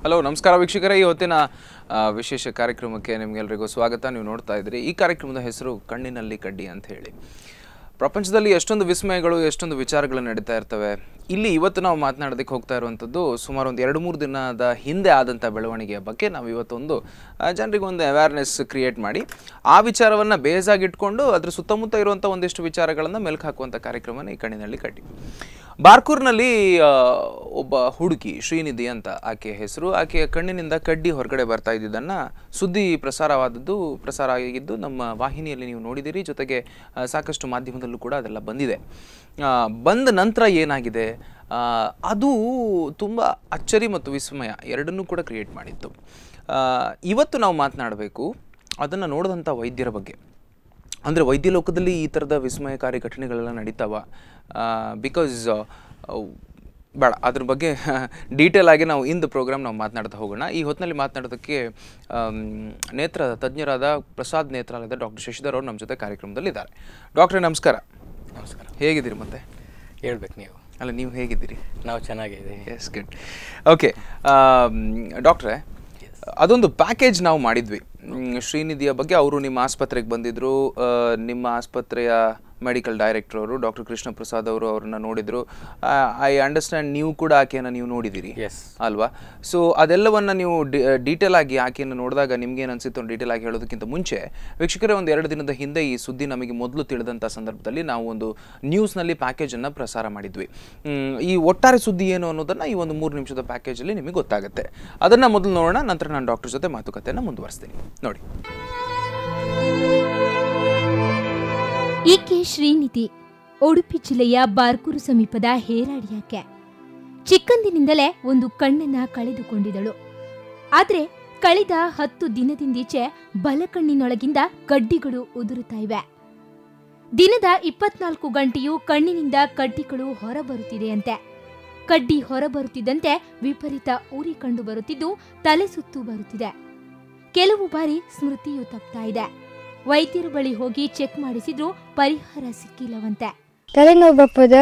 Hello ನಮಸ್ಕಾರ ವೀಕ್ಷಕರೇ, ಈ ಹೊತ್ತಿನ ವಿಶೇಷ ಕಾರ್ಯಕ್ರಮಕ್ಕೆ ನಿಮಗೆಲ್ಲರಿಗೂ ಸ್ವಾಗತ. ನೀವು ನೋಡ್ತಾ ಇದ್ದೀರಿ ಈ ಕಾರ್ಯಕ್ರಮದ ಹೆಸರು ಕಣ್ಣಿನಲ್ಲಿ ಕಡ್ಡಿ ಅಂತ ಹೇಳಿ. ಪ್ರಪಂಚದಲ್ಲಿ ಎಷ್ಟೊಂದು ವಿಸ್ಮಯಗಳು, ಎಷ್ಟೊಂದು ವಿಚಾರಗಳು ನಡೀತಾ ಇರ್ತವೆ. ಇಲ್ಲಿ ಇವತ್ತು ನಾವು ಮಾತನಾಡೋದಕ್ಕೆ ಹೋಗ್ತಾ ಇರುವಂಥದ್ದು ಸುಮಾರು ಒಂದು 2-3 ದಿನದ ಹಿಂದೆ ಆದಂಥ ಬೆಳವಣಿಗೆಯ ಬಗ್ಗೆ ನಾವು ಇವತ್ತೊಂದು ಜನರಿಗೆ ಒಂದು ಅವೇರ್ನೆಸ್ ಕ್ರಿಯೇಟ್ ಮಾಡಿ ಆ ವಿಚಾರವನ್ನು ಬೇಸಾಗಿಟ್ಕೊಂಡು ಅದ್ರ ಸುತ್ತಮುತ್ತ ಇರುವಂಥ ಒಂದಿಷ್ಟು ವಿಚಾರಗಳನ್ನು ಮೆಲ್ಕು ಹಾಕುವಂಥ ಕಾರ್ಯಕ್ರಮನ ಈ ಕಣ್ಣಿನಲ್ಲಿ ಕಡ್ಡಿ. ಬಾರ್ಕೂರ್ನಲ್ಲಿ ಒಬ್ಬ ಹುಡುಗಿ ಶ್ರೀನಿಧಿ ಅಂತ ಆಕೆಯ ಹೆಸರು. ಆಕೆಯ ಕಣ್ಣಿನಿಂದ ಕಡ್ಡಿ ಹೊರಗಡೆ ಬರ್ತಾ ಇದ್ದಿದ್ದನ್ನು ಸುದ್ದಿ ಪ್ರಸಾರ ಆಗಿದ್ದು ನಮ್ಮ ವಾಹಿನಿಯಲ್ಲಿ ನೀವು ನೋಡಿದ್ದೀರಿ. ಜೊತೆಗೆ ಸಾಕಷ್ಟು ಮಾಧ್ಯಮದಲ್ಲೂ ಕೂಡ ಅದೆಲ್ಲ ಬಂದಿದೆ. ಬಂದ ನಂತರ ಏನಾಗಿದೆ ಅದು ತುಂಬ ಅಚ್ಚರಿ ಮತ್ತು ವಿಸ್ಮಯ ಎರಡನ್ನೂ ಕೂಡ ಕ್ರಿಯೇಟ್ ಮಾಡಿತ್ತು. ಇವತ್ತು ನಾವು ಮಾತನಾಡಬೇಕು ಅದನ್ನು ನೋಡಿದಂಥ ವೈದ್ಯರ ಬಗ್ಗೆ. ಅಂದರೆ ವೈದ್ಯ ಲೋಕದಲ್ಲಿ ಈ ಥರದ ವಿಸ್ಮಯಕಾರಿ ಘಟನೆಗಳೆಲ್ಲ ನಡೀತಾವ. ಬಿಕಾಸ್ ಬೇಡ ಅದ್ರ ಬಗ್ಗೆ ಡೀಟೇಲ್ ಆಗಿ ನಾವು ಇಂದು ಪ್ರೋಗ್ರಾಮ್ ನಾವು ಮಾತನಾಡ್ತಾ ಹೋಗೋಣ. ಈ ಹೊತ್ತಿನಲ್ಲಿ ಮಾತನಾಡೋದಕ್ಕೆ ನೇತ್ರ ತಜ್ಞರಾದ ಪ್ರಸಾದ್ ನೇತ್ರಾಲಯದ ಡಾಕ್ಟರ್ ಶಶಿಧರ್ ಅವರು ನಮ್ಮ ಜೊತೆ ಕಾರ್ಯಕ್ರಮದಲ್ಲಿದ್ದಾರೆ. ಡಾಕ್ಟ್ರೇ ನಮಸ್ಕಾರ. ನಮಸ್ಕಾರ. ಹೇಗಿದ್ದೀರಿ? ಮತ್ತೆ ಹೇಳ್ಬೇಕು ನೀವು. ಅಲ್ಲ, ನೀವು ಹೇಗಿದ್ದೀರಿ? ನಾವು ಚೆನ್ನಾಗಿದ್ದೀವಿ. S, good. ಓಕೆ ಡಾಕ್ಟ್ರೇ, ಅದೊಂದು ಪ್ಯಾಕೇಜ್ ನಾವು ಮಾಡಿದ್ವಿ ಶ್ರೀನಿಧಿಯ ಬಗ್ಗೆ. ಅವರು ನಿಮ್ಮ ಆಸ್ಪತ್ರೆಗೆ ಬಂದಿದ್ದರು. ನಿಮ್ಮ ಆಸ್ಪತ್ರೆಯ ಮೆಡಿಕಲ್ ಡೈರೆಕ್ಟರ್ ಅವರು ಡಾಕ್ಟರ್ ಕೃಷ್ಣ ಪ್ರಸಾದ್ ಅವರು ಅವ್ರನ್ನ ನೋಡಿದರು. ಐ ಅಂಡರ್ಸ್ಟ್ಯಾಂಡ್ ನೀವು ಕೂಡ ಆಕೆಯನ್ನು ನೀವು ನೋಡಿದ್ದೀರಿ ಅಲ್ವಾ? ಸೊ ಅದೆಲ್ಲವನ್ನು ನೀವು ಡೀಟೇಲ್ ಆಗಿ ಆಕೆಯನ್ನು ನೋಡಿದಾಗ ನಿಮ್ಗೇನು ಅನಿಸಿತ್ತು ಡೀಟೇಲ್ ಆಗಿ ಹೇಳೋದಕ್ಕಿಂತ ಮುಂಚೆ ವೀಕ್ಷಕರೇ, ಒಂದು 2 ದಿನದ ಹಿಂದೆ ಈ ಸುದ್ದಿ ನಮಗೆ ಮೊದಲು ತಿಳಿದಂಥ ಸಂದರ್ಭದಲ್ಲಿ ನಾವು ಒಂದು ನ್ಯೂಸ್ನಲ್ಲಿ ಪ್ಯಾಕೇಜನ್ನು ಪ್ರಸಾರ ಮಾಡಿದ್ವಿ. ಈ ಒಟ್ಟಾರೆ ಸುದ್ದಿ ಏನು ಅನ್ನೋದನ್ನು ಈ ಒಂದು 3 ನಿಮಿಷದ ಪ್ಯಾಕೇಜಲ್ಲಿ ನಿಮಗೆ ಗೊತ್ತಾಗುತ್ತೆ. ಅದನ್ನು ಮೊದಲು ನೋಡೋಣ, ನಂತರ ನಾನು ಡಾಕ್ಟರ್ ಜೊತೆ ಮಾತುಕತೆಯನ್ನು ಮುಂದುವರಿಸ್ತೀನಿ. ನೋಡಿ, ಈಕೆ ಶ್ರೀನಿಧಿ, ಉಡುಪಿ ಜಿಲ್ಲೆಯ ಬಾರ್ಕೂರು ಸಮೀಪದ ಹೇರಾಡಿಯಾಕೆ. ಚಿಕ್ಕಂದಿನಿಂದಲೇ ಒಂದು ಕಣ್ಣನ್ನ ಕಳೆದುಕೊಂಡಿದ್ದಳು. ಆದ್ರೆ ಕಳೆದ 10 ದಿನದಿಂದೀಚೆ ಬಲಕಣ್ಣಿನೊಳಗಿಂದ ಕಡ್ಡಿಗಳು ಉದುರುತ್ತಾ ಇವೆ. ದಿನದ 24 ಗಂಟೆಯೂ ಕಣ್ಣಿನಿಂದ ಕಡ್ಡಿಗಳು ಹೊರಬರುತ್ತಿದೆಯಂತೆ. ಕಡ್ಡಿ ಹೊರಬರುತ್ತಿದ್ದಂತೆ ವಿಪರೀತ ಉರಿ ಕಂಡು ಬರುತ್ತಿದ್ದು ತಲೆ ಸುತ್ತು ಬರುತ್ತಿದೆ. ಕೆಲವು ಬಾರಿ ಸ್ಮೃತಿಯು ತಪ್ತಾ ಇದೆ. ವೈದ್ಯರ ಬಳಿ ಹೋಗಿ ಚೆಕ್ ಮಾಡಿಸಿದ್ರು ಪರಿಹಾರ ಸಿಕ್ಕಿಲ್ಲವಂತೆ. ತಲೆನೋವು ಬಪ್ಪದ,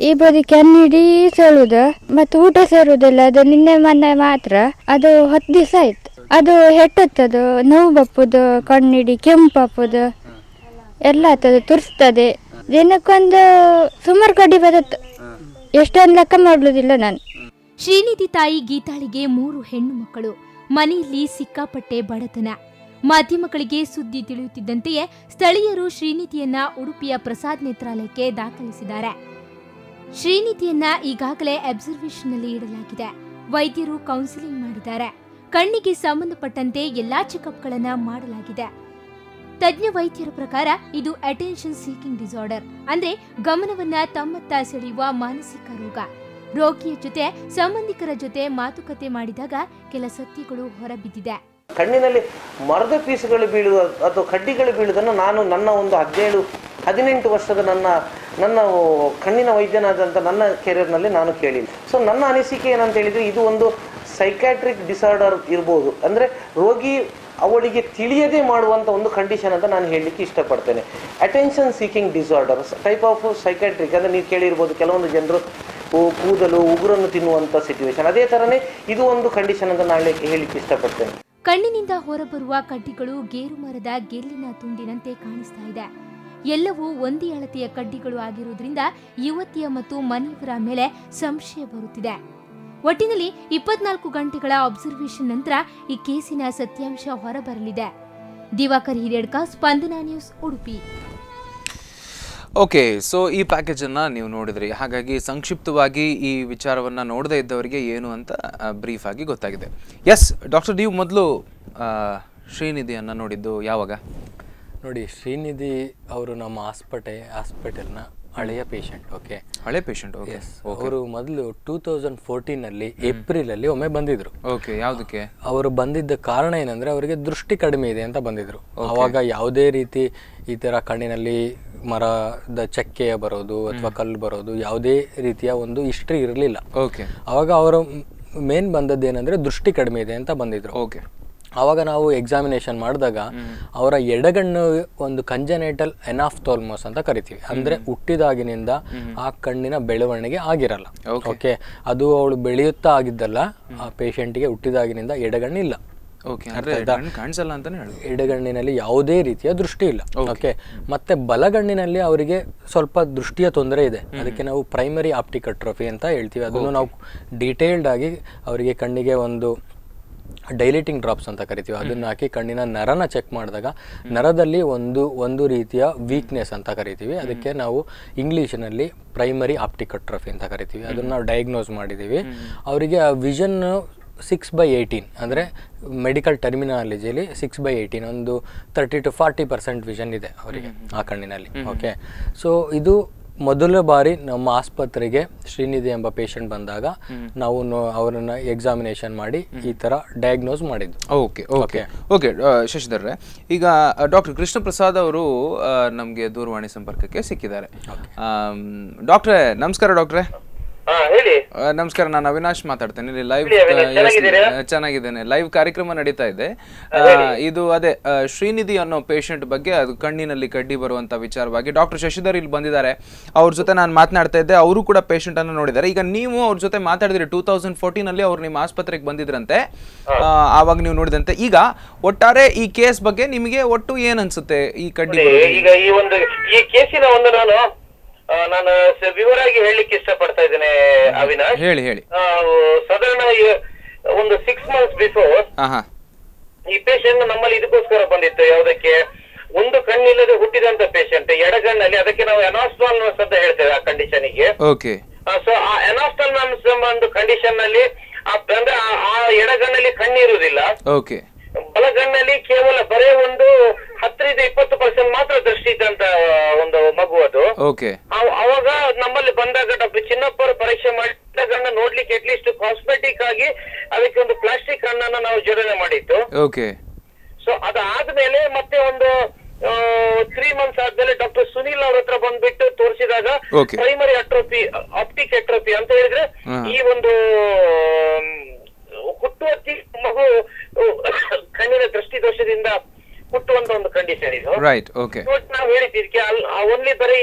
ಈ ಬದಿ ಕೆನ್ನಿಡೀ ಸೆಳುದ ಮತ್ತು ಊಟ ಸೇರುವುದಿಲ್ಲ. ಅದು ನಿನ್ನೆ ಮೊನ್ನೆ ಮಾತ್ರ, ಅದು 10 ದಿವಸ ಆಯ್ತು. ಅದು ಹೆಟ್ಟತ್ತದು, ನೋವು ಬಪ್ಪುದು, ಕಣ್ಣಿಡಿ ಕೆಂಪು ಬಪ್ಪುದು ಎಲ್ಲ ಆಗ್ತದೆ, ತುರ್ಸ್ತದೆ. ದಿನಕ್ಕೊಂದು ಸುಮಾರು ಕಡ್ಡಿ ಬರುತ್ತೆ. ಎಷ್ಟೊಂದು ಲೆಕ್ಕ ಮಾಡ್ಲುದಿಲ್ಲ ನಾನು. ಶ್ರೀನಿಧಿ ತಾಯಿ ಗೀತಾಳಿಗೆ 3 ಹೆಣ್ಣು ಮಕ್ಕಳು. ಮನೆಯಲ್ಲಿ ಸಿಕ್ಕಾಪಟ್ಟೆ ಬಡತನ. ಮಾಧ್ಯಮಗಳಿಗೆ ಸುದ್ದಿ ತಿಳಿಯುತ್ತಿದ್ದಂತೆಯೇ ಸ್ಥಳೀಯರು ಶ್ರೀನಿಧಿಯನ್ನ ಉಡುಪಿಯ ಪ್ರಸಾದ್ ನೇತ್ರಾಲಯಕ್ಕೆ ದಾಖಲಿಸಿದ್ದಾರೆ. ಶ್ರೀನಿಧಿಯನ್ನ ಈಗಾಗಲೇ ಅಬ್ಸರ್ವೇಷನ್ನಲ್ಲಿ ಇಡಲಾಗಿದೆ. ವೈದ್ಯರು ಕೌನ್ಸಿಲಿಂಗ್ ಮಾಡಿದ್ದಾರೆ. ಕಣ್ಣಿಗೆ ಸಂಬಂಧಪಟ್ಟಂತೆ ಎಲ್ಲಾ ಚೆಕಪ್ಗಳನ್ನ ಮಾಡಲಾಗಿದೆ. ತಜ್ಞ ವೈದ್ಯರ ಪ್ರಕಾರ ಇದು ಅಟೆನ್ಷನ್ ಸೀಕಿಂಗ್ ಡಿಸಾರ್ಡರ್, ಅಂದ್ರೆ ಗಮನವನ್ನ ತಮ್ಮತ್ತ ಸೆಳೆಯುವ ಮಾನಸಿಕ ರೋಗ. ರೋಗಿಯ ಜೊತೆ ಸಂಬಂಧಿಕರ ಜೊತೆ ಮಾತುಕತೆ ಮಾಡಿದಾಗ ಕೆಲ ಸತ್ಯಗಳು ಹೊರಬಿದ್ದಿದೆ. ಕಣ್ಣಿನಲ್ಲಿ ಮರದ ಪೀಸುಗಳು ಬೀಳುವ ಅಥವಾ ಕಡ್ಡಿಗಳು ಬೀಳುವುದನ್ನು ನಾನು ನನ್ನ ಒಂದು 17-18 ವರ್ಷದ ನನ್ನ ಕಣ್ಣಿನ ವೈದ್ಯನಾದಂಥ ನನ್ನ ಕೆರಿಯರ್ನಲ್ಲಿ ನಾನು ಕೇಳಿಲ್ಲ. ಸೊ ನನ್ನ ಅನಿಸಿಕೆ ಏನಂತ ಹೇಳಿದರೆ, ಇದು ಒಂದು ಸೈಕ್ಯಾಟ್ರಿಕ್ ಡಿಸಾರ್ಡರ್ ಇರ್ಬೋದು. ಅಂದರೆ ರೋಗಿ ಅವಳಿಗೆ ತಿಳಿಯದೇ ಮಾಡುವಂಥ ಒಂದು ಕಂಡೀಷನ್ ಅಂತ ನಾನು ಹೇಳಲಿಕ್ಕೆ ಇಷ್ಟಪಡ್ತೇನೆ. Attention seeking disorder type of psychiatric. ಅಂದರೆ ನೀವು ಕೇಳಿರ್ಬೋದು, ಕೆಲವೊಂದು ಜನರು ಕೂದಲು ಉಗುರನ್ನು ತಿನ್ನುವಂಥ ಸಿಚುವೇಶನ್, ಅದೇ ಥರನೇ ಇದು ಒಂದು ಕಂಡೀಷನ್ ಅಂತ ನಾನು ಹೇಳಲಿಕ್ಕೆ ಇಷ್ಟಪಡ್ತೇನೆ. ಕಣ್ಣಿನಿಂದ ಹೊರಬರುವ ಕಡ್ಡಿಗಳು ಗೇರು ಮರದ ಗೆಲ್ಲಿನ ತುಂಡಿನಂತೆ ಕಾಣಿಸ್ತಾ ಇದೆ. ಎಲ್ಲವೂ ಒಂದೇ ಅಳತೆಯ ಕಡ್ಡಿಗಳು ಆಗಿರುವುದರಿಂದ ಯುವತಿಯ ಮತ್ತು ಮನೆಯವರ ಮೇಲೆ ಸಂಶಯ ಬರುತ್ತಿದೆ. ಒಟ್ಟಿನಲ್ಲಿ 24 ಗಂಟೆಗಳ ಅಬ್ಸರ್ವೇಷನ್ ನಂತರ ಈ ಕೇಸಿನ ಸತ್ಯಾಂಶ ಹೊರಬರಲಿದೆ. ದಿವಾಕರ್ ಹಿರೇಡ್ಕ, ಸ್ಪಂದನಾ ನ್ಯೂಸ್, ಉಡುಪಿ. ಓಕೆ, ಸೊ ಈ ಪ್ಯಾಕೇಜನ್ನು ನೀವು ನೋಡಿದ್ರಿ. ಹಾಗಾಗಿ ಸಂಕ್ಷಿಪ್ತವಾಗಿ ಈ ವಿಚಾರವನ್ನು ನೋಡದೇ ಇದ್ದವರಿಗೆ ಏನು ಅಂತ ಬ್ರೀಫ್ ಆಗಿ ಗೊತ್ತಾಗಿದೆ. ಎಸ್ ಡಾಕ್ಟರ್, ನೀವು ಮೊದಲು ಶ್ರೀನಿಧಿಯನ್ನು ನೋಡಿದ್ದು ಯಾವಾಗ? ನೋಡಿ, ಶ್ರೀನಿಧಿ ಅವರು ನಮ್ಮ ಹಾಸ್ಪಿಟಲ್ನ ಹಳೆಯ ಪೇಷಂಟ್. ಓಕೆ, ಹಳೆ ಪೇಷಂಟ್. ಓಕೆ, ಅವರು ಮೊದಲು 2014ನಲ್ಲಿ ಏಪ್ರಿಲಲ್ಲಿ ಒಮ್ಮೆ ಬಂದಿದ್ರು. ಓಕೆ, ಯಾವುದಕ್ಕೆ? ಅವರು ಬಂದಿದ್ದ ಕಾರಣ ಏನಂದ್ರೆ ಅವರಿಗೆ ದೃಷ್ಟಿ ಕಡಿಮೆ ಇದೆ ಅಂತ ಬಂದಿದ್ರು. ಅವಾಗ ಯಾವುದೇ ರೀತಿ ಈ ತರ ಕಣ್ಣಿನಲ್ಲಿ ಮರದ ಚಕ್ಕೆಯ ಬರೋದು ಅಥವಾ ಕಲ್ಲು ಬರೋದು ಯಾವುದೇ ರೀತಿಯ ಒಂದು ಹಿಸ್ಟ್ರಿ ಇರಲಿಲ್ಲ. ಓಕೆ, ಅವಾಗ ಅವರು ಮೇನ್ ಬಂದದ್ದು ಏನಂದ್ರೆ ದೃಷ್ಟಿ ಕಡಿಮೆ ಇದೆ ಅಂತ ಬಂದಿದ್ರು. ಓಕೆ, ಆವಾಗ ನಾವು ಎಕ್ಸಾಮಿನೇಷನ್ ಮಾಡಿದಾಗ ಅವರ ಎಡಗಣ್ಣು ಒಂದು ಕಂಜನೈಟಲ್ ಎನಾಫ್ಥಾಲ್ಮೋಸ್ ಅಂತ ಕರಿತೀವಿ. ಅಂದ್ರೆ ಹುಟ್ಟಿದಾಗಿನಿಂದ ಆ ಕಣ್ಣಿನ ಬೆಳವಣಿಗೆ ಆಗಿರಲ್ಲ. ಓಕೆ, ಅದು ಅವಳು ಬೆಳೆಯುತ್ತಾ ಆಗಿದ್ದಲ್ಲ, ಆ ಪೇಷಂಟ್ಗೆ ಹುಟ್ಟಿದಾಗಿನಿಂದ ಎಡಗಣ್ಣಿಲ್ಲ. ಎಡಗಣ್ಣಿನಲ್ಲಿ ಯಾವುದೇ ರೀತಿಯ ದೃಷ್ಟಿ ಇಲ್ಲ. ಓಕೆ, ಮತ್ತೆ ಬಲಗಣ್ಣಿನಲ್ಲಿ ಅವರಿಗೆ ಸ್ವಲ್ಪ ದೃಷ್ಟಿಯ ತೊಂದರೆ ಇದೆ. ಅದಕ್ಕೆ ನಾವು ಪ್ರೈಮರಿ ಆಪ್ಟಿಕ್ ಅಟ್ರೋಫಿ ಅಂತ ಹೇಳ್ತೀವಿ. ಅದನ್ನು ನಾವು ಡೀಟೇಲ್ಡ್ ಆಗಿ ಅವರಿಗೆ ಕಣ್ಣಿಗೆ ಒಂದು ಡೈಲೇಟಿಂಗ್ ಡ್ರಾಪ್ಸ್ ಅಂತ ಕರಿತೀವಿ, ಅದನ್ನ ಹಾಕಿ ಕಣ್ಣಿನ ನರನ ಚೆಕ್ ಮಾಡಿದಾಗ ನರದಲ್ಲಿ ಒಂದು ರೀತಿಯ ವೀಕ್ನೆಸ್ ಅಂತ ಕರಿತೀವಿ. ಅದಕ್ಕೆ ನಾವು ಇಂಗ್ಲೀಷಿನಲ್ಲಿ ಪ್ರೈಮರಿ ಆಪ್ಟಿಕ್ ಅಟ್ರೋಫಿ ಅಂತ ಕರಿತೀವಿ. ಅದನ್ನು ನಾವು ಡಯಾಗ್ನೋಸ್ ಮಾಡಿದ್ದೀವಿ. ಅವರಿಗೆ ವಿಷನ್ 6/18 ಅಂದರೆ ಮೆಡಿಕಲ್ ಟರ್ಮಿನಾಲಜಿಯಲ್ಲಿ 6/18 ಒಂದು 30 to 40% ವಿಷನ್ ಇದೆ ಅವರಿಗೆ ಆ ಕಣ್ಣಿನಲ್ಲಿ. ಓಕೆ, ಸೊ ಇದು ಮೊದಲ ಬಾರಿ ನಮ್ಮ ಆಸ್ಪತ್ರೆಗೆ ಶ್ರೀನಿಧಿ ಎಂಬ ಪೇಷಂಟ್ ಬಂದಾಗ ನಾವು ಅವರನ್ನ ಎಕ್ಸಾಮಿನೇಷನ್ ಮಾಡಿ ಈ ತರ ಡಯಾಗ್ನೋಸ್ ಮಾಡಿದ್ದು. ಓಕೆ ಓಕೆ ಓಕೆ ಶಶಿಧರ್ರೆ, ಈಗ ಡಾಕ್ಟರ್ ಕೃಷ್ಣ ಪ್ರಸಾದ್ ಅವರು ನಮಗೆ ದೂರವಾಣಿ ಸಂಪರ್ಕಕ್ಕೆ ಸಿಕ್ಕಿದ್ದಾರೆ. ಡಾಕ್ಟ್ರೆ ನಮಸ್ಕಾರ. ಡಾಕ್ಟ್ರೆ ಹೇಳಿ. ನಮಸ್ಕಾರ, ನಾನು ಅವಿನಾಶ್ ಮಾತಾಡ್ತೇನೆ. ಇಲ್ಲಿ ಲೈವ್ ಚೆನ್ನಾಗಿದ್ದೇನೆ. ಲೈವ್ ಕಾರ್ಯಕ್ರಮ ನಡೀತಾ ಇದೆ. ಇದು ಅದೇ ಶ್ರೀನಿಧಿ ಅನ್ನೋ ಪೇಷಂಟ್ ಬಗ್ಗೆ, ಅದು ಕಣ್ಣಿನಲ್ಲಿ ಕಡ್ಡಿ ಬರುವಂತ ವಿಚಾರವಾಗಿ ಡಾಕ್ಟರ್ ಶಶಿಧರ್ ಇಲ್ಲಿ ಬಂದಿದ್ದಾರೆ. ಅವ್ರ ಜೊತೆ ನಾನು ಮಾತನಾಡ್ತಾ ಇದ್ದೆ. ಅವರು ಕೂಡ ಪೇಷಂಟ್ ಅನ್ನು ನೋಡಿದ್ದಾರೆ. ಈಗ ನೀವು ಅವ್ರ ಜೊತೆ ಮಾತಾಡಿದ್ರಿ 2014 ಅವ್ರು ನಿಮ್ಮ ಆಸ್ಪತ್ರೆಗೆ ಬಂದಿದ್ರಂತೆ, ಆವಾಗ ನೀವು ನೋಡಿದಂತೆ. ಈಗ ಒಟ್ಟಾರೆ ಈ ಕೇಸ್ ಬಗ್ಗೆ ನಿಮಗೆ ಒಟ್ಟು ಏನ್ ಅನ್ಸುತ್ತೆ? ಈ ಕಡ್ಡಿ ಈಗ ಈ ಕೇಸಿನ ನಾನು ವಿವರವಾಗಿ ಹೇಳಲಿಕ್ಕೆ ಇಷ್ಟಪಡ್ತಾ ಇದ್ದೇನೆ ಅವಿನಾಶ್. ಹೇಳಿ. ಸಾಧಾರಣ ಒಂದು 6 months ಬಿಫೋರ್ ಈ ಪೇಷಂಟ್ ನಮ್ಮಲ್ಲಿ ಇದಕ್ಕೋಸ್ಕರ ಬಂದಿತ್ತು. ಯಾವುದಕ್ಕೆ? ಒಂದು ಕಣ್ಣಿಲ್ಲದೆ ಹುಟ್ಟಿದಂತ ಪೇಷಂಟ್, ಎಡಗಣ್ಣಲ್ಲಿ, ಅದಕ್ಕೆ ನಾವು ಎನಾಸ್ಟಾಲ್ಮಸ್ ಅಂತ ಹೇಳ್ತೇವೆ ಆ ಕಂಡೀಷನ್ಗೆ. ಓಕೆ, ಸೊ ಆ ಎನಾಸ್ಟಾಲ್ಮಸ್ ಒಂದು ಕಂಡೀಷನ್ ನಲ್ಲಿ ಅಂದ್ರೆ ಆ ಎಡಗಣ್ಣಲ್ಲಿ ಕಣ್ಣಿರುವುದಿಲ್ಲ. ಓಕೆ, ಬಲಗಣ್ಣಲ್ಲಿ ಕೇವಲ ಬರೇ ಒಂದು 10-20% ಮಾತ್ರ ದೃಷ್ಟಿ ಇದ್ದಂತ ಒಂದು ಮಗು ಅದು. ಅವಾಗ ನಮ್ಮಲ್ಲಿ ಬಂದಾಗ ಡಾಕ್ಟರ್ ಚಿನ್ನಪ್ಪ ಪರೀಕ್ಷೆ ಮಾಡಿ ಗಣ್ಣ ನೋಡ್ಲಿಕ್ಕೆ ಅಟ್ಲೀಸ್ಟ್ ಕಾಸ್ಮೆಟಿಕ್ ಆಗಿ ಅದಕ್ಕೆ ಒಂದು ಪ್ಲಾಸ್ಟಿಕ್ ಕಣ್ಣನ್ನ ನಾವು ಜೋಡಣೆ ಮಾಡಿತ್ತು. ಸೊ ಅದಾದ್ಮೇಲೆ ಮತ್ತೆ ಒಂದು 3 months ಆದ್ಮೇಲೆ ಡಾಕ್ಟರ್ ಸುನೀಲ್ ಅವ್ರ ಹತ್ರ ಬಂದ್ಬಿಟ್ಟು ತೋರಿಸಿದಾಗ ಪ್ರೈಮರಿ ಅಟ್ರೋಪಿ, ಆಪ್ಟಿಕ್ ಅಟ್ರೋಪಿ ಅಂತ ಹೇಳಿದ್ರೆ ಈ ಒಂದು ಹುಟ್ಟುವತ್ತಿ ಮಗು ಕಣ್ಣಿನ ದೃಷ್ಟಿ ದೋಷದಿಂದ ಹುಟ್ಟುವಂತ ಒಂದು ಕಂಡೀಷನ್ ಇದು. ನಾವು ಹೇಳಿದ್ದೀವಿ ಓನ್ಲಿ ಬರೀ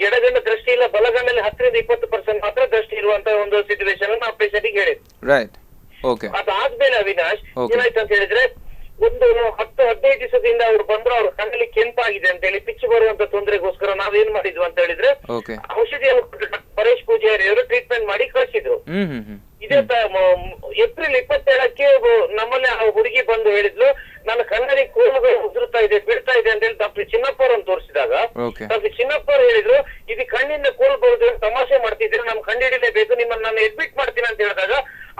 ಎಡಗಣ್ಣ ದೃಷ್ಟಿ ಇಲ್ಲ, ಬಲಗಣ್ಣಲ್ಲಿ 10-20% ಮಾತ್ರ ದೃಷ್ಟಿ ಇರುವಂತ ಒಂದು ಸಿಚುವೇಶನ್ ನಾವು ಪೇಷಂಟ್ ಗೆ ಹೇಳಿದ್ವಿ. ಅದಾದ್ಮೇಲೆ ಅವಿನಾಶ್ ಏನಾಯ್ತು ಅಂತ ಹೇಳಿದ್ರೆ, ಒಂದು 10-15 ದಿವಸದಿಂದ ಅವ್ರು ಬಂದ್ರು, ಅವ್ರ ಕಣ್ಣಲ್ಲಿ ಕೆಂಪಾಗಿದೆ ಅಂತ ಹೇಳಿ ಪಿಚ್ಚು ಬರುವಂತ ತೊಂದರೆಗೋಸ್ಕರ ನಾವೇನ್ ಮಾಡಿದ್ವಿ ಅಂತ ಹೇಳಿದ್ರೆ ಔಷಧಿಯನ್ನು ಪರೇಶ್ ಪೂಜಾರಿ ಅವರು ಟ್ರೀಟ್ಮೆಂಟ್ ಮಾಡಿ ಕಳಿಸಿದ್ರು. ಇದೇ ಏಪ್ರಿಲ್ 27ಕ್ಕೆ ನಮ್ಮಲ್ಲಿ ಆ ಹುಡುಗಿ ಬಂದು ಹೇಳಿದ್ಲು, ನನ್ನ ಕಣ್ಣಲ್ಲಿ ಕೋಲುಗಳು ಉದುರುತ್ತಾ ಇದೆ, ಬಿಡ್ತಾ ಇದೆ ಅಂತ ಹೇಳಿ ಡಾಕ್ಟರ್ ಚಿನ್ನಪ್ಪ ಅವರನ್ನು ತೋರಿಸಿದಾಗ ಡಾಕ್ಟರ್ ಚಿನ್ನಪ್ಪ ಅವರು ಹೇಳಿದ್ರು, ಇದು ಕಣ್ಣಿಂದ ಕೋಲು ಬರುದು ತಮಾಷೆ ಮಾಡ್ತಿದ್ರೆ, ನಮ್ ಕಂಡು ಹಿಡಿಲೇಬೇಕು, ನಿಮ್ಮನ್ನ ನಾನು ಅಡ್ಮಿಟ್ ಮಾಡ್ತೀನಿ ಅಂತ ಹೇಳಿದಾಗ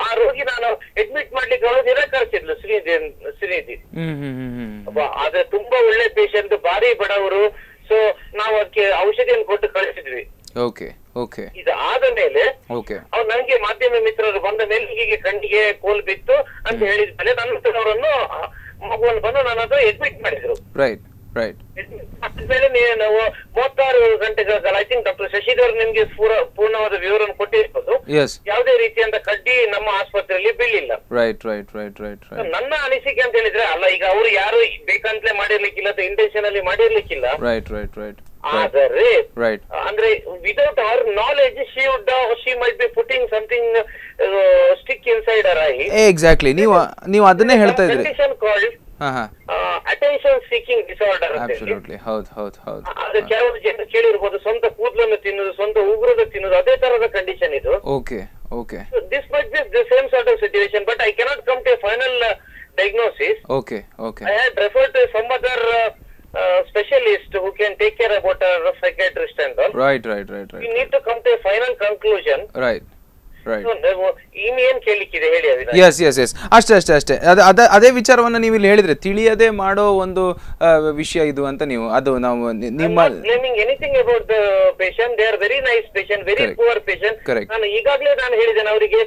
ಆ ರೋಗಿ ನಾನು ಅಡ್ಮಿಟ್ ಮಾಡ್ಲಿಕ್ಕೆ ಅವಳು ನಿರಾಕರಿಸಿದ್ಲು ಶ್ರೀನಿಧಿ. ಆದ್ರೆ ತುಂಬಾ ಒಳ್ಳೆ ಪೇಷಂಟ್, ಭಾರಿ ಬಡವರು. ಸೊ ನಾವು ಅದಕ್ಕೆ ಔಷಧಿಯನ್ನು ಕೊಟ್ಟು ಕಳಿಸಿದ್ವಿ. ಇದು ಆದ ಮೇಲೆ ಅವ್ರು ನನಗೆ ಮಾಧ್ಯಮ ಮಿತ್ರರು ಬಂದ ಮೇಲೆ ಹೀಗೆ ಕಣ್ಣಿಗೆ ಕೋಲ್ ಬಿತ್ತು ಅಂತ ಹೇಳಿದ್ಮೇಲೆ ನನ್ನ ಅವರನ್ನು ಮಗುವನ್ನು ಬಂದು ನನ್ನ ಹತ್ರ ಅಡ್ಮಿಟ್ ಮಾಡಿದ್ರು. ಆದ್ಮೇಲೆ ನಾವು 36 ಗಂಟೆಗಳ ಕಾಲ ಐ ಥಿಂಕ್ ಡಾಕ್ಟರ್ ಶಶಿಧರ್ ನಿಮ್ಗೆ ಪೂರ್ಣವಾದ ವಿವರವನ್ನು ಕೊಟ್ಟಿರ್ಬೋದು. ಯಾವುದೇ ರೀತಿಯಂತ ಕಡ್ಡಿ ನಮ್ಮ ಆಸ್ಪತ್ರೆಯಲ್ಲಿ ಬೀಳಿಲ್ಲ. ನನ್ನ ಅನಿಸಿಕೆ ಅಂತ ಹೇಳಿದ್ರೆ, ಅಲ್ಲ ಈಗ ಅವರು ಯಾರು ಬೇಕಂತಲೇ ಮಾಡಿರ್ಲಿಕ್ಕಿಲ್ಲ ಅಥವಾ ಇಂಟೆನ್ಷನ್ ಅಲ್ಲಿ ಮಾಡಿರ್ಲಿಕ್ಕಿಲ್ಲ. ಆದರೆ ಅಂದ್ರೆ without our knowledge she might be putting something stick inside her eye. Exactly, ನೀವು ಅದನ್ನೇ ಹೇಳ್ತಾ ಇದ್ರಿ. Condition called attention seeking disorder. ಅದು ಕೆಲವರು ಜನರು ಕೇಳಿರ್ಬೋದು, ಸ್ವಂತ ಕೂದಲನ್ನು ತಿನ್ನುದು, ಸ್ವಂತ ಉಗುರದ ತಿನ್ನುದು, ಅದೇ ತರದ ಕಂಡೀಷನ್ ಇದು. This might be the same sort of situation, but I cannot come to a final diagnosis. I had referred to some other specialist who can take care about a psychiatrist and all. Right. We need to come to a final conclusion. Right. ಇನ್ನೇನ್ ಕೇಳಿಕ್ಕಿದೆ ಹೇಳಿ. S ಅಷ್ಟೇ ಅದೇ ವಿಚಾರವನ್ನ ನೀವು ಇಲ್ಲಿ ಹೇಳಿದ್ರೆ, ತಿಳಿಯದೆ ಮಾಡೋ ಒಂದು ವಿಷಯ ಇದು ಅಂತ ನೀವು, ಅದು ನಾವು ನಿಮ್ಮ claiming anything about the patient, they are very nice patient, very poor patient. ನಾನು ಈಗಾಗಲೇ ಹೇಳಿದ್ದೇನೆ ಅವರಿಗೆ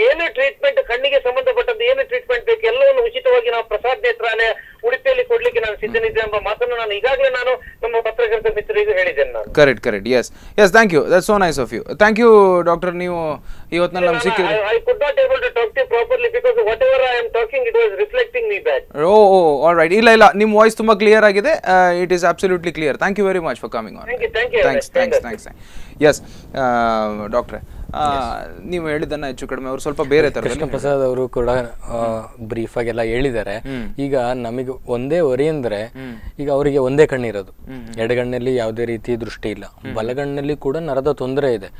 ಏನು ಟ್ರೀಟ್ಮೆಂಟ್, ಕಣ್ಣಿಗೆ ಸಂಬಂಧಪಟ್ಟದ್ದು ಏನು ಟ್ರೀಟ್ಮೆಂಟ್ ಬೇಕು ಎಲ್ಲವನ್ನು ಉಚಿತವಾಗಿ ನಾವು ಪ್ರಸಾದ್ ನೇತ್ರಾಲಯ ಉಡುಪಿ ರೀತಿಯಲ್ಲಿ ಕೊಡ್ಲಿಕ್ಕೆ ನಾನು ಸಿದ್ಧನಿದ್ದೆ ಎಂಬ ಮಾತನ್ನು ನಾನು ಈಗಾಗಲೇ ನಾನು ನಮ್ಮ ಪತ್ರಕರ್ತ ಮಿತ್ರರಿಗೂ ಹೇಳಿದ್ದೇನೆ ನಾನು. Correct yes thank you, that's so nice of you. Thank you doctor. ನೀವು ಇವತ್ತಿನಲ್ಲಿ ನಮ್ಗೆ ಸಿಕ್ಕಿದ್ರೆ I could not able to talk to you properly because whatever I am talking it was reflecting me back. All right. ಇಲ್ಲ ನಿಮ್ಮ voice ತುಂಬಾ clear ಆಗಿದೆ. It is absolutely clear. Thank you very much for coming on. Thanks. Yes ಡಾಕ್ಟ್ರೆ, ನೀವು ಹೇಳಿದ್ದನ್ನ ಹೆಚ್ಚು ಕಡಿಮೆ ಅವರು ಸ್ವಲ್ಪ ಬೇರೆ ತರ ಕೃಷ್ಣ ಪ್ರಸಾದ್ ಅವರು ಕೂಡ ಬ್ರೀಫ್ ಆಗೆಲ್ಲ ಹೇಳಿದ್ದಾರೆ. ಈಗ ನಮಗೆ ಒಂದೇ ವರಿ ಅಂದ್ರೆ ಈಗ ಅವರಿಗೆ ಒಂದೇ ಕಣ್ಣಿರೋದು, ಎಡಗಣ್ಣಲ್ಲಿ ಯಾವುದೇ ರೀತಿ ದೃಷ್ಟಿ ಇಲ್ಲ, ಬಲಗಣ್ಣಲ್ಲಿ ಕೂಡ ನರದ ತೊಂದರೆ ಇದೆ.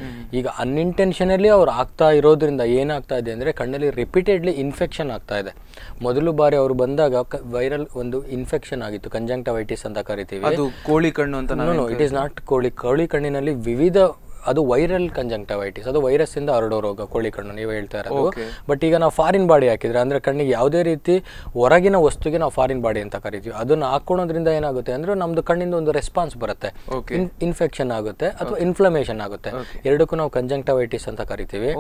ಈಗ ಅನ್ಇಂಟೆನ್ಷನಲಿ ಅವ್ರು ಆಗ್ತಾ ಇರೋದ್ರಿಂದ ಏನಾಗ್ತಾ ಇದೆ ಅಂದ್ರೆ ಕಣ್ಣಲ್ಲಿ ರಿಪೀಟೆಡ್ಲಿ ಇನ್ಫೆಕ್ಷನ್ ಆಗ್ತಾ ಇದೆ. ಮೊದಲು ಬಾರಿ ಅವರು ಬಂದಾಗ ವೈರಲ್ ಒಂದು ಇನ್ಫೆಕ್ಷನ್ ಆಗಿತ್ತು, ಕಂಜಂಕ್ಟಿವೈಟಿಸ್ ಅಂತ ಕರಿತೀವಿ. ಅದು ಕೋಳಿ ಕಣ್ಣು ಅಂತ. ಇಟ್ ಇಸ್ ನಾಟ್ ಕೋಳಿ ಕಣ್ಣಿನಲ್ಲಿ ವಿವಿಧ, ಅದು ವೈರಲ್ ಕಂಜಂಕ್ಟಿವೈಟಿಸ್, ಅದು ವೈರಸ್ ಇಂದ ಹರಡೋ ರೋಗ ಕೋಳಿ ಕಣ್ಣು ನೀವು ಹೇಳ್ತಾ ಇರೋದು. ಬಟ್ ಈಗ ನಾವು ಫಾರಿನ್ ಬಾಡಿ ಹಾಕಿದ್ರೆ ಅಂದ್ರೆ ಕಣ್ಣಿಗೆ ಯಾವುದೇ ರೀತಿ ಹೊರಗಿನ ವಸ್ತುಗೆ ನಾವು ಫಾರಿನ್ ಬಾಡಿ ಅಂತ ಕರಿತೀವಿ. ಅದನ್ನ ಹಾಕೊಳ್ಳೋದ್ರಿಂದ ಏನಾಗುತ್ತೆ ಅಂದ್ರೆ ನಮ್ದು ಕಣ್ಣಿಂದ ಒಂದು ರೆಸ್ಪಾನ್ಸ್ ಬರುತ್ತೆ, ಇನ್ಫೆಕ್ಷನ್ ಆಗುತ್ತೆ ಅಥವಾ ಇನ್ಫ್ಲಮೇಷನ್ ಆಗುತ್ತೆ. ಎರಡಕ್ಕೂ ನಾವು ಕಂಜಂಕ್ಟಿವೈಟಿಸ್ ಅಂತ ಕರಿತೀವಿ.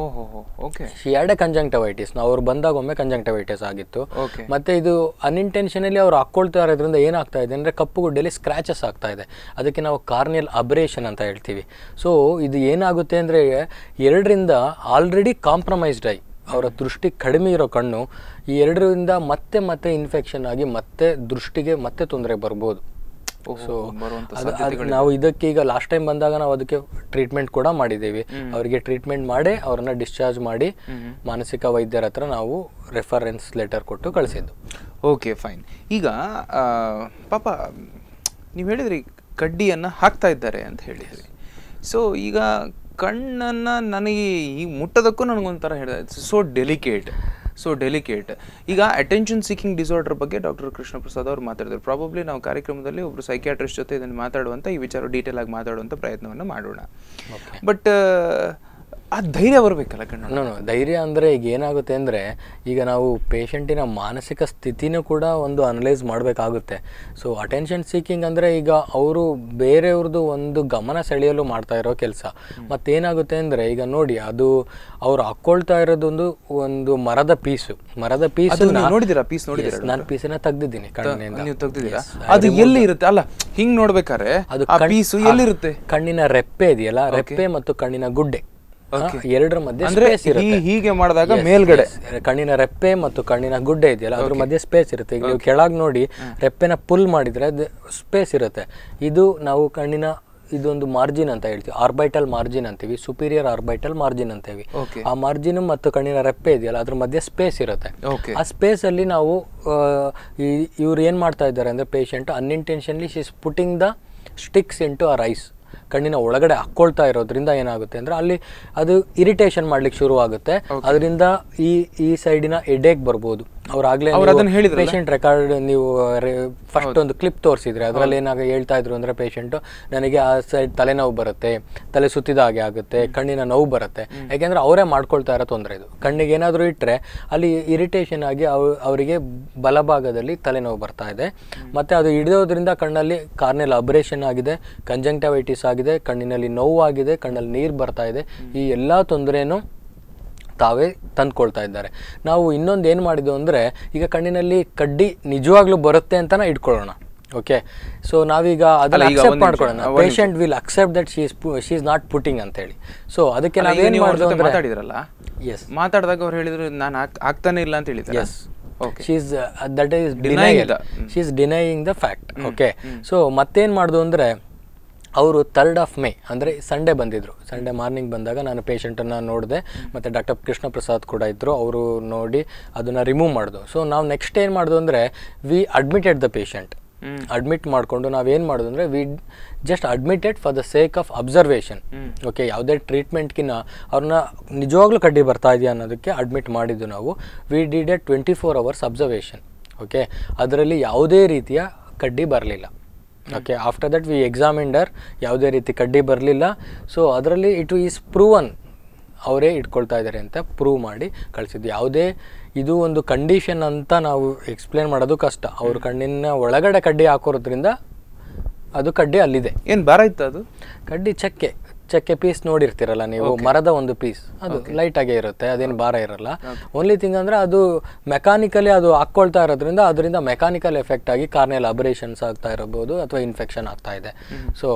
ಎರಡೇ ಕಂಜಂಕ್ಟಿವೈಟಿಸ್ ಅವ್ರು ಬಂದಾಗ ಒಮ್ಮೆ ಕಂಜಂಕ್ಟಿವೈಟಿಸ್ ಆಗಿತ್ತು. ಮತ್ತೆ ಇದು ಅನ್ಇಂಟೆನ್ಷನಲಿ ಅವ್ರು ಹಾಕೊಳ್ತಾ ಇರೋದ್ರಿಂದ ಏನಾಗ್ತಾ ಇದೆ ಅಂದ್ರೆ ಕಪ್ಪು ಗುಡ್ಡೆಯಲ್ಲಿ ಸ್ಕ್ರಾಚಸ್ ಆಗ್ತಾ ಇದೆ. ಅದಕ್ಕೆ ನಾವು ಕಾರ್ನಿಯಲ್ ಅಬ್ರೇಷನ್ ಅಂತ ಹೇಳ್ತೀವಿ. ಸೊ ಇದು ಏನಾಗುತ್ತೆ ಅಂದರೆ ಎರಡರಿಂದ ಆಲ್ರೆಡಿ ಕಾಂಪ್ರಮೈಸ್ಡ್ ಆಗಿ ಅವರ ದೃಷ್ಟಿ ಕಡಿಮೆ ಇರೋ ಕಣ್ಣು ಈ ಎರಡರಿಂದ ಮತ್ತೆ ಇನ್ಫೆಕ್ಷನ್ ಆಗಿ ಮತ್ತೆ ದೃಷ್ಟಿಗೆ ಮತ್ತೆ ತೊಂದರೆ ಬರ್ಬೋದು. ಸೊ ನಾವು ಇದಕ್ಕೆ ಈಗ ಲಾಸ್ಟ್ ಟೈಮ್ ಬಂದಾಗ ನಾವು ಅದಕ್ಕೆ ಟ್ರೀಟ್ಮೆಂಟ್ ಕೂಡ ಮಾಡಿದ್ದೀವಿ. ಅವರಿಗೆ ಟ್ರೀಟ್ಮೆಂಟ್ ಮಾಡಿ ಅವ್ರನ್ನ ಡಿಸ್ಚಾರ್ಜ್ ಮಾಡಿ ಮಾನಸಿಕ ವೈದ್ಯರ ಹತ್ರ ನಾವು ರೆಫರೆನ್ಸ್ ಲೆಟರ್ ಕೊಟ್ಟು ಕಳಿಸಿದ್ದು. Okay fine. ಈಗ ಪಾಪ ನೀವು ಹೇಳಿದ್ರಿ ಕಡ್ಡಿಯನ್ನು ಹಾಕ್ತಾ ಇದ್ದಾರೆ ಅಂತ ಹೇಳಿದ್ರಿ. ಸೊ ಈಗ ಕಣ್ಣನ್ನು ನನಗೆ ಈ ಮುಟ್ಟೋದಕ್ಕೂ ನನಗೊಂಥರ ಹೇಳಿದೆ, ಸೊ ಡೆಲಿಕೇಟ್. ಈಗ ಅಟೆನ್ಷನ್ ಸೀಕಿಂಗ್ ಡಿಸಾರ್ಡರ್ ಬಗ್ಗೆ ಡಾಕ್ಟರ್ ಕೃಷ್ಣ ಪ್ರಸಾದ್ ಅವರು ಮಾತಾಡಿದ್ರು. ಪ್ರಾಬಬ್ಲಿ ನಾವು ಕಾರ್ಯಕ್ರಮದಲ್ಲಿ ಒಬ್ಬರು ಸೈಕ್ಯಾಟ್ರಿಸ್ಟ್ ಜೊತೆ ಇದನ್ನು ಮಾತಾಡುವಂಥ ಈ ವಿಚಾರ ಡೀಟೇಲ್ ಆಗಿ ಮಾತಾಡುವಂಥ ಪ್ರಯತ್ನವನ್ನು ಮಾಡೋಣ. ಬಟ್ ಆ ಧೈರ್ಯ ಬರಬೇಕಲ್ಲ ಕಣ್ಣು. ಧೈರ್ಯ ಅಂದರೆ ಈಗ ಏನಾಗುತ್ತೆ ಅಂದರೆ ಈಗ ನಾವು ಪೇಷಂಟಿನ ಮಾನಸಿಕ ಸ್ಥಿತಿನೂ ಕೂಡ ಒಂದು ಅನಲೈಸ್ ಮಾಡಬೇಕಾಗುತ್ತೆ. ಸೊ ಅಟೆನ್ಷನ್ ಸೀಕಿಂಗ್ ಅಂದರೆ ಈಗ ಅವರು ಬೇರೆಯವ್ರದ್ದು ಒಂದು ಗಮನ ಸೆಳೆಯಲು ಮಾಡ್ತಾ ಇರೋ ಕೆಲಸ. ಮತ್ತೇನಾಗುತ್ತೆ ಅಂದರೆ ಈಗ ನೋಡಿ, ಅದು ಅವ್ರು ಹಾಕ್ಕೊಳ್ತಾ ಇರೋದೊಂದು ಒಂದು ಮರದ ಪೀಸು ನೋಡಿದ್ದೀರಾ? ಪೀಸ್ ನೋಡಿದ್ದೀರಾ? ನಾನು ಪೀಸನ್ನ ತೆಗ್ದಿದ್ದೀನಿ ಕಣ್ಣಿನಿಂದ. ನೀವು ತೆಗ್ದಿದ್ದೀರಾ? ಅದು ಎಲ್ಲಿ ಇರುತ್ತೆ? ಅಲ್ಲ, ಹಿಂಗ್ ನೋಡ್ಬೇಕಾದ್ರೆ ಅದು ಪೀಸು ಎಲ್ಲಿರುತ್ತೆ? ಕಣ್ಣಿನ ರೆಪ್ಪೆ ಇದೆಯಲ್ಲ, ರೆಪ್ಪೆ ಮತ್ತು ಕಣ್ಣಿನ ಗುಡ್ಡೆ ಎರಡರ ಮಧ್ಯೆ ಸ್ಪೇಸ್ ಇರುತ್ತೆ. ಹೀಗೆ ಮಾಡಿದಾಗ ಮೇಲ್ಗಡೆ ಕಣ್ಣಿನ ರೆಪ್ಪೆ ಮತ್ತು ಕಣ್ಣಿನ ಗುಡ್ಡೆ ಇದೆಯಲ್ಲ ಅದ್ರ ಮಧ್ಯೆ ಸ್ಪೇಸ್ ಇರುತ್ತೆ. ಈಗ ನೀವು ಕೆಳಗೆ ನೋಡಿ ರೆಪ್ಪೆನ ಪುಲ್ ಮಾಡಿದ್ರೆ ಸ್ಪೇಸ್ ಇರುತ್ತೆ. ಇದು ನಾವು ಕಣ್ಣಿನ ಇದೊಂದು ಮಾರ್ಜಿನ್ ಅಂತ ಹೇಳ್ತೀವಿ, ಆರ್ಬೈಟಲ್ ಮಾರ್ಜಿನ್ ಅಂತೀವಿ, ಸುಪೀರಿಯರ್ ಆರ್ಬೈಟಲ್ ಮಾರ್ಜಿನ್ ಅಂತೀವಿ. ಆ ಮಾರ್ಜಿನ್ ಮತ್ತು ಕಣ್ಣಿನ ರೆಪ್ಪೆ ಇದೆಯಲ್ಲ ಅದ್ರ ಮಧ್ಯೆ ಸ್ಪೇಸ್ ಇರುತ್ತೆ. ಆ ಸ್ಪೇಸ್ ಅಲ್ಲಿ ನಾವು ಇವ್ರು ಏನ್ ಮಾಡ್ತಾ ಇದ್ದಾರೆ ಅಂದ್ರೆ patient unintentionally she is putting the sticks into our eyes. ಕಣ್ಣಿನ ಒಳಗಡೆ ಹಾಕ್ಕೊಳ್ತಾ ಇರೋದ್ರಿಂದ ಏನಾಗುತ್ತೆ ಅಂದ್ರೆ ಅಲ್ಲಿ ಅದು ಇರಿಟೇಷನ್ ಮಾಡ್ಲಿಕ್ಕೆ ಶುರು ಆಗುತ್ತೆ. ಅದರಿಂದ ಈ ಸೈಡಿನ ಎಡೇಕ್ ಬರ್ಬೋದು. ಅವ್ರಾಗ್ಲೇ ಪೇಷಂಟ್ ರೆಕಾರ್ಡ್ ನೀವು ಫಸ್ಟ್ ಒಂದು ಕ್ಲಿಪ್ ತೋರಿಸಿದ್ರೆ ಅದರಲ್ಲಿ ಹೇಳ್ತಾ ಇದ್ರು ಅಂದ್ರೆ ಪೇಷಂಟ್ ನನಗೆ ಆ ಸೈಡ್ ತಲೆನೋವು ಬರುತ್ತೆ, ತಲೆ ಸುತ್ತಿದ ಹಾಗೆ ಆಗುತ್ತೆ, ಕಣ್ಣಿನ ನೋವು ಬರುತ್ತೆ. ಯಾಕೆಂದ್ರೆ ಅವರೇ ಮಾಡ್ಕೊಳ್ತಾ ಇರೋ ತೊಂದರೆ ಇದು. ಕಣ್ಣಿಗೆ ಏನಾದರೂ ಇಟ್ಟರೆ ಅಲ್ಲಿ ಇರಿಟೇಷನ್ ಆಗಿ ಅವರಿಗೆ ಬಲಭಾಗದಲ್ಲಿ ತಲೆನೋವು ಬರ್ತಾ ಇದೆ. ಮತ್ತೆ ಅದು ಹಿಡಿಯೋದ್ರಿಂದ ಕಣ್ಣಲ್ಲಿ ಕಾರ್ನಿಯಲ್ ಅಬ್ರೇಷನ್ ಆಗಿದೆ, ಕಂಜಂಕ್ಟಿವೈಟಿಸ್ ಆಗಿದೆ, ಕಣ್ಣಿನಲ್ಲಿ ನೋವು ಆಗಿದೆ, ಕಣ್ಣಲ್ಲಿ ನೀರು ಬರ್ತಾ ಇದೆ. ಈ ಎಲ್ಲ ತೊಂದರೆನೂ ತಾವೇ ತಂದ್ಕೊಳ್ತಾ ಇದ್ದಾರೆ. ನಾವು ಇನ್ನೊಂದು ಏನು ಮಾಡಿದ್ವು ಅಂದರೆ ಈಗ ಕಣ್ಣಿನಲ್ಲಿ ಕಡ್ಡಿ ನಿಜವಾಗ್ಲೂ ಬರುತ್ತೆ ಅಂತನ ಇಟ್ಕೊಳ್ಳೋಣ. ಓಕೆ, ಸೊ ನಾವೀಗ ಅದನ್ನ ಅಕ್ಸೆಪ್ಟ್ ಮಾಡ್ಕೊಳ್ಳೋಣ. Patient will accept that she is not putting ಅಂತ ಹೇಳಿ. ಸೊ ಅದಕ್ಕೆ ನಾವೇನು ಮಾಡಿದ್ವಿ ಅಂದ್ರೆ ಮಾತಾಡಿದ್ರಲ್ಲ, ಮಾತಾಡಿದಾಗ ಅವ್ರು ಹೇಳಿದ್ರು ನಾನು ಆಗ್ತಾನೆ ಇಲ್ಲ ಅಂತ ಹೇಳಿದ್ರು. Yes, that is denial. She is denying the fact. Okay, so ಮತ್ತೇನು ಮಾಡಿದ್ವು ಅಂದರೆ ಅವರು 3rd of May ಅಂದರೆ ಸಂಡೇ ಬಂದಿದ್ರು. ಸಂಡೇ ಮಾರ್ನಿಂಗ್ ಬಂದಾಗ ನಾನು ಪೇಷಂಟನ್ನು ನೋಡಿದೆ, ಮತ್ತು ಡಾಕ್ಟರ್ ಕೃಷ್ಣ ಪ್ರಸಾದ್ ಕೂಡ ಇದ್ದರು. ಅವರು ನೋಡಿ ಅದನ್ನು ರಿಮೂವ್ ಮಾಡಿದ್ರು. ಸೊ ನಾವು ನೆಕ್ಸ್ಟ್ ಏನು ಮಾಡಿದ್ವು ಅಂದರೆ we admitted the patient. Admit ಮಾಡಿಕೊಂಡು ನಾವೇನು ಮಾಡೋದು ಅಂದರೆ we just admitted for the sake of observation. Okay, ಯಾವುದೇ ಟ್ರೀಟ್ಮೆಂಟ್ಗಿನ್ನ ಅವ್ರನ್ನ ನಿಜವಾಗ್ಲೂ ಕಡ್ಡಿ ಬರ್ತಾ ಇದೆಯಾ ಅನ್ನೋದಕ್ಕೆ ಅಡ್ಮಿಟ್ ಮಾಡಿದ್ದು ನಾವು. We did A 24 hours observation. Okay, ಅದರಲ್ಲಿ ಯಾವುದೇ ರೀತಿಯ ಕಡ್ಡಿ ಬರಲಿಲ್ಲ. ಓಕೆ, ಆಫ್ಟರ್ ದಟ್ ವಿ ಎಕ್ಸಾಮಿಂಡರ್, ಯಾವುದೇ ರೀತಿ ಕಡ್ಡಿ ಬರಲಿಲ್ಲ. ಸೊ ಅದರಲ್ಲಿ ಇಟ್ ಈಸ್ ಪ್ರೂವನ್, ಅವರೇ ಇಟ್ಕೊಳ್ತಾ ಇದ್ದಾರೆ ಅಂತ ಪ್ರೂವ್ ಮಾಡಿ ಕಳಿಸಿದ್ದು. ಯಾವುದೇ ಇದು ಒಂದು ಕಂಡೀಷನ್ ಅಂತ ನಾವು ಎಕ್ಸ್ಪ್ಲೇನ್ ಮಾಡೋದು ಕಷ್ಟ. ಅವ್ರ ಕಣ್ಣಿನ ಒಳಗಡೆ ಕಡ್ಡಿ ಹಾಕೋದ್ರಿಂದ ಅದು ಕಡ್ಡಿ ಅಲ್ಲಿದೆ. ಏನು ಭಾರ ಇತ್ತು ಅದು? ಕಡ್ಡಿ ಚಕ್ಕೆ ಚಕ್ಕೆ ಪೀಸ್ ನೋಡಿರ್ತೀರಲ್ಲ ನೀವು, ಮರದ ಒಂದು ಪೀಸ್, ಅದು ಲೈಟ್ ಆಗೇ ಇರುತ್ತೆ, ಅದೇನು ಭಾರ ಇರಲ್ಲ. ಓನ್ಲಿ ಥಿಂಗ್ ಅಂದ್ರೆ ಅದು ಮೆಕ್ಯಾನಿಕಲಿ ಅದು ಹಾಕ್ಕೊಳ್ತಾ ಇರೋದ್ರಿಂದ ಅದರಿಂದ ಮೆಕ್ಯಾನಿಕಲ್ ಎಫೆಕ್ಟ್ ಆಗಿ ಕಾರ್ನಿಯಲ್ ಅಬರೇಷನ್ಸ್ ಆಗ್ತಾ ಇರಬಹುದು ಅಥವಾ ಇನ್ಫೆಕ್ಷನ್ ಆಗ್ತಾ ಇದೆ. ಸೊ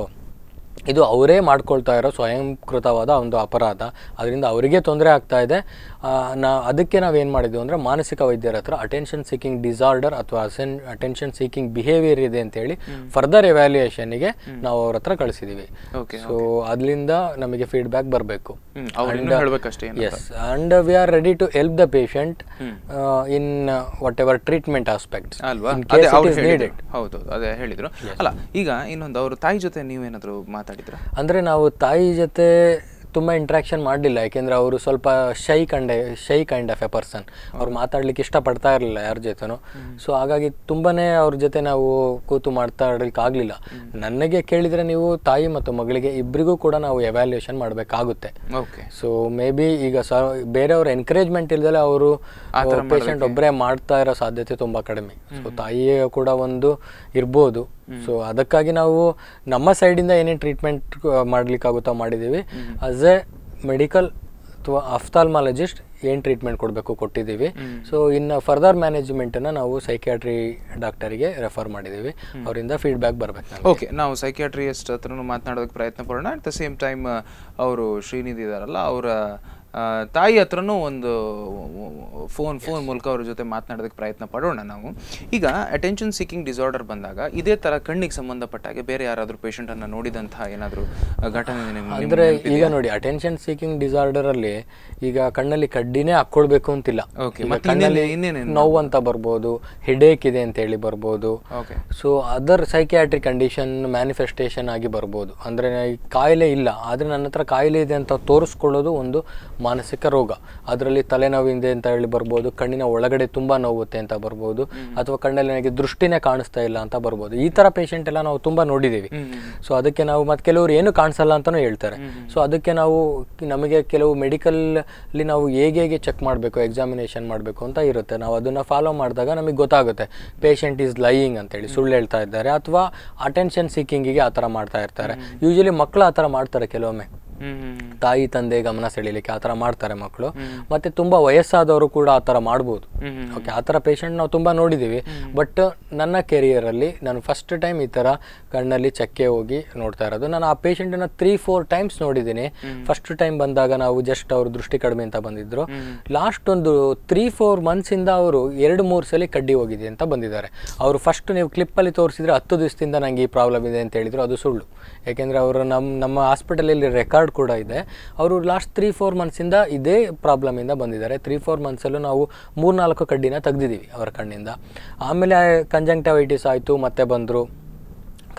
ಇದು ಅವರೇ ಮಾಡ್ಕೊಳ್ತಾ ಇರೋ ಸ್ವಯಂಕೃತವಾದ ಒಂದು ಅಪರಾಧ, ಅದರಿಂದ ಅವರಿಗೆ ತೊಂದರೆ ಆಗ್ತಾ ಇದೆ. ಅದಕ್ಕೆ ನಾವೇನು ಮಾಡಿದ್ವಿ ಅಂದರೆ ಮಾನಸಿಕ ವೈದ್ಯರ ಹತ್ರ ಅಟೆನ್ಷನ್ ಸೀಕಿಂಗ್ ಡಿಸಾರ್ಡರ್ ಅಥವಾ ಅಟೆನ್ಷನ್ ಸೀಕಿಂಗ್ ಬಿಹೇವಿಯರ್ ಇದೆ ಅಂತೇಳಿ ಫರ್ದರ್ ಎವ್ಯಾಲ್ಯೂಯೇಷನ್ಗೆ ನಾವು ಅವ್ರ ಹತ್ರ ಕಳಿಸಿದೀವಿ. ಸೊ ಅದರಿಂದ ನಮಗೆ ಫೀಡ್ಬ್ಯಾಕ್ ಬರಬೇಕು. Yes, and we are ready to help the patient in whatever treatment aspects. ಹೌದು, ಅದೇ ಹೇಳಿದ್ರು. ಅಲ್ಲ, ಈಗ ಇನ್ನೊಂದು ಅವರು ತಾಯಿ ಜೊತೆ ನೀವೇನಾದ್ರು ಮಾತಾಡಿದ್ರ? ಅಂದ್ರೆ ನಾವು ತಾಯಿ ಜೊತೆ ತುಂಬ ಇಂಟ್ರಾಕ್ಷನ್ ಮಾಡಲಿಲ್ಲ, ಯಾಕೆಂದರೆ ಅವರು ಸ್ವಲ್ಪ ಶೈ ಕೈಂಡ್ ಆಫ್ ಎ ಪರ್ಸನ್. ಅವ್ರು ಮಾತಾಡ್ಲಿಕ್ಕೆ ಇಷ್ಟಪಡ್ತಾ ಇರಲಿಲ್ಲ ಯಾರ ಜೊತೆನೂ. ಸೊ ಹಾಗಾಗಿ ತುಂಬಾ ಅವ್ರ ಜೊತೆ ನಾವು ಕೂತು ಮಾತಾಡ್ಲಿಕ್ಕೆ ಆಗಲಿಲ್ಲ. ನನಗೆ ಕೇಳಿದರೆ ನೀವು ತಾಯಿ ಮತ್ತು ಮಗಳಿಗೆ ಇಬ್ಬರಿಗೂ ಕೂಡ ನಾವು ಎವ್ಯಾಲ್ಯೂಯೇಷನ್ ಮಾಡಬೇಕಾಗುತ್ತೆ. ಸೊ ಮೇ ಬಿ ಈಗ ಬೇರೆಯವ್ರ ಎನ್ಕರೇಜ್ಮೆಂಟ್ ಇಲ್ದಲೆ ಅವರು ಪೇಷಂಟ್ ಒಬ್ಬರೇ ಮಾಡ್ತಾ ಇರೋ ಸಾಧ್ಯತೆ ತುಂಬ ಕಡಿಮೆ. ಸೊ ತಾಯಿಯೇ ಕೂಡ ಒಂದು ಇರ್ಬೋದು. ಸೊ ಅದಕ್ಕಾಗಿ ನಾವು ನಮ್ಮ ಸೈಡಿಂದ ಏನೇನು ಟ್ರೀಟ್ಮೆಂಟ್ ಮಾಡ್ಲಿಕ್ಕಾಗುತ್ತೋ ಮಾಡಿದ್ದೀವಿ. ಆಸ್ ಎ ಮೆಡಿಕಲ್ ಅಥವಾ ಅಫ್ಥಾಲ್ಮಾಲಜಿಸ್ಟ್ ಏನು ಟ್ರೀಟ್ಮೆಂಟ್ ಕೊಡಬೇಕು ಕೊಟ್ಟಿದ್ದೀವಿ. ಸೊ ಇನ್ನು ಫರ್ದರ್ ಮ್ಯಾನೇಜ್ಮೆಂಟನ್ನು ನಾವು ಸೈಕಿಯಾಟ್ರಿ ಡಾಕ್ಟರಿಗೆ ರೆಫರ್ ಮಾಡಿದ್ದೀವಿ. ಅವರಿಂದ ಫೀಡ್ಬ್ಯಾಕ್ ಬರಬೇಕು. ಓಕೆ, ನಾವು ಸೈಕಿಯಾಟ್ರಿಸ್ಟ್ ಹತ್ರನೂ ಮಾತನಾಡೋದಕ್ಕೆ ಪ್ರಯತ್ನ ಪಡೋಣ. ಅಟ್ ದ ಸೇಮ್ ಟೈಮ್ ಅವರು ಶ್ರೀನಿಧಿ ಇದಾರಲ್ಲ, ಅವರ ತಾಯಿ ಹತ್ರನೂ ಒಂದು ಫೋನ್ ಮೂಲಕ ಅವ್ರ ಜೊತೆ ಮಾತನಾಡೋದಕ್ಕೆ ಪ್ರಯತ್ನ ಪಡೋಣ ನಾವು. ಈಗ ಅಟೆನ್ಷನ್ ಸೀಕಿಂಗ್ ಡಿಸಾರ್ಡರ್ ಬಂದಾಗ ಇದೇ ಥರ ಕಣ್ಣಿಗೆ ಸಂಬಂಧಪಟ್ಟಾಗೆ ಬೇರೆ ಯಾರಾದರೂ ಪೇಷಂಟನ್ನು ನೋಡಿದಂತಹ ಏನಾದರೂ ಘಟನೆ? ಅಂದರೆ ಈಗ ನೋಡಿ, ಅಟೆನ್ಷನ್ ಸೀಕಿಂಗ್ ಡಿಸಾರ್ಡರಲ್ಲಿ ಈಗ ಕಣ್ಣಲ್ಲಿ ಕಡ್ಡಿನೇ ಹಾಕ್ಕೊಳ್ಬೇಕು ಅಂತಿಲ್ಲ. ಕಣ್ಣಲ್ಲಿ ನೋವು ಅಂತ ಬರ್ಬೋದು, ಹೆಡೇಕ್ ಇದೆ ಅಂತ ಹೇಳಿ ಬರ್ಬೋದು. So other psychiatric condition manifestation ಆಗಿ ಬರ್ಬೋದು. ಅಂದರೆ ಕಾಯಿಲೆ ಇಲ್ಲ, ಆದರೆ ನನ್ನ ಹತ್ರ ಕಾಯಿಲೆ ಇದೆ ಅಂತ ತೋರಿಸ್ಕೊಳ್ಳೋದು ಒಂದು ಮಾನಸಿಕ ರೋಗ. ಅದರಲ್ಲಿ ತಲೆನೋವಿದೆ ಅಂತ ಹೇಳಿ ಬರ್ಬೋದು, ಕಣ್ಣಿನ ಒಳಗಡೆ ತುಂಬ ನೋವುತ್ತೆ ಅಂತ ಬರ್ಬೋದು, ಅಥವಾ ಕಣ್ಣಲ್ಲಿ ನನಗೆ ದೃಷ್ಟಿನೇ ಕಾಣಿಸ್ತಾ ಇಲ್ಲ ಅಂತ ಬರ್ಬೋದು. ಈ ಥರ ಪೇಷಂಟ್ ಎಲ್ಲ ನಾವು ತುಂಬ ನೋಡಿದ್ದೀವಿ. ಸೊ ಅದಕ್ಕೆ ನಾವು ಮತ್ತೆ ಕೆಲವರು ಏನು ಕಾಣಿಸಲ್ಲ ಅಂತಲೂ ಹೇಳ್ತಾರೆ. ಸೊ ಅದಕ್ಕೆ ನಮಗೆ ಕೆಲವು ಮೆಡಿಕಲ್ಲಿ ನಾವು ಹೇಗೆ ಚೆಕ್ ಮಾಡಬೇಕು, ಎಕ್ಸಾಮಿನೇಷನ್ ಮಾಡಬೇಕು ಅಂತ ಇರುತ್ತೆ. ನಾವು ಅದನ್ನು ಫಾಲೋ ಮಾಡಿದಾಗ ನಮಗೆ ಗೊತ್ತಾಗುತ್ತೆ ಪೇಷಂಟ್ ಈಸ್ ಲೈಯಿಂಗ್ ಅಂತೇಳಿ, ಸುಳ್ಳು ಹೇಳ್ತಾ ಇದ್ದಾರೆ, ಅಥವಾ ಅಟೆನ್ಷನ್ ಸೀಕಿಂಗಿಗೆ ಆ ಥರ ಮಾಡ್ತಾ ಇರ್ತಾರೆ. ಯೂಶಲಿ ಮಕ್ಕಳು ಆ ಥರ ಮಾಡ್ತಾರೆ ಕೆಲವೊಮ್ಮೆ, ತಾಯಿ ತಂದೆ ಗಮನ ಸೆಳೀಲಿಕ್ಕೆ ಆ ಥರ ಮಾಡ್ತಾರೆ ಮಕ್ಕಳು. ಮತ್ತೆ ತುಂಬ ವಯಸ್ಸಾದವರು ಕೂಡ ಆ ಥರ ಮಾಡ್ಬೋದು. ಓಕೆ, ಆ ಥರ ಪೇಷಂಟ್ ನಾವು ತುಂಬ ನೋಡಿದ್ದೀವಿ. ಬಟ್ ನನ್ನ ಕೆರಿಯರಲ್ಲಿ ನಾನು ಫಸ್ಟ್ ಟೈಮ್ ಈ ಥರ ಕಣ್ಣಲ್ಲಿ ಚಕ್ಕೆ ಹೋಗಿ ನೋಡ್ತಾ ಇರೋದು. ನಾನು ಆ ಪೇಷಂಟನ್ನು 3-4 ಟೈಮ್ಸ್ ನೋಡಿದ್ದೀನಿ. ಫಸ್ಟ್ ಟೈಮ್ ಬಂದಾಗ ನಾವು ಜಸ್ಟ್ ಅವರು ದೃಷ್ಟಿ ಕಡಿಮೆ ಅಂತ ಬಂದಿದ್ರು. ಲಾಸ್ಟ್ ಒಂದು 3-4 ಮಂತ್ಸಿಂದ ಅವರು 2-3 ಸಲ ಕಡ್ಡಿ ಹೋಗಿದೆ ಅಂತ ಬಂದಿದ್ದಾರೆ. ಅವರು ಫಸ್ಟ್ ನೀವು ಕ್ಲಿಪ್ಪಲ್ಲಿ ತೋರಿಸಿದ್ರೆ 10 ದಿವಸದಿಂದ ನನಗೆ ಈ ಪ್ರಾಬ್ಲಮ್ ಇದೆ ಅಂತ ಹೇಳಿದ್ರು. ಅದು ಸುಳ್ಳು. ಯಾಕೆಂದರೆ ಅವರು ನಮ್ಮ ಹಾಸ್ಪಿಟಲಲ್ಲಿ ರೆಕಾರ್ಡ್ ಕೂಡ ಇದೆ. ಅವರು ಲಾಸ್ಟ್ 3-4 ಮಂತ್ಸಿಂದ ಇದೇ ಪ್ರಾಬ್ಲಮಿಂದ ಬಂದಿದ್ದಾರೆ. 3-4 ಮಂತ್ಸಲ್ಲೂ ನಾವು 3-4 ಕಡ್ಡಿನ ತೆಗ್ದಿದ್ದೀವಿ ಅವರ ಕಣ್ಣಿಂದ. ಆಮೇಲೆ ಕಂಜಂಕ್ಟಿವೈಟಿಸ್ ಆಯಿತು, ಮತ್ತೆ ಬಂದರು,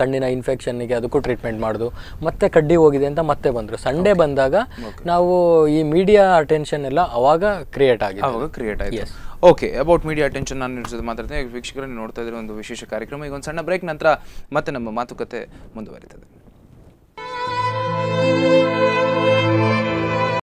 ಕಣ್ಣಿನ ಇನ್ಫೆಕ್ಷನ್ನಿಗೆ ಅದಕ್ಕೂ ಟ್ರೀಟ್ಮೆಂಟ್ ಮಾಡೋದು, ಮತ್ತೆ ಕಡ್ಡಿ ಹೋಗಿದೆ ಅಂತ ಮತ್ತೆ ಬಂದರು. ಸಂಡೇ ಬಂದಾಗ ನಾವು ಈ ಮೀಡಿಯಾ ಅಟೆನ್ಷನ್ ಎಲ್ಲ ಅವಾಗ ಕ್ರಿಯೇಟ್ ಆಗಿದೆ. ಓಕೆ, ಅಬೌಟ್ ಮೀಡಿಯಾ ಅಟೆನ್ಷನ್ ನಾನು ನಿಮ್ಮ ಜೊತೆ ಮಾತಾಡ್ತೇನೆ. ವೀಕ್ಷಕರನ್ನು ನೋಡ್ತಾ ಇದ್ರೆ ಒಂದು ವಿಶೇಷ ಕಾರ್ಯಕ್ರಮ. ಈಗ ಒಂದು ಸಣ್ಣ ಬ್ರೇಕ್ ನಂತರ ಮತ್ತೆ ನಮ್ಮ ಮಾತುಕತೆ ಮುಂದುವರಿತದೆ.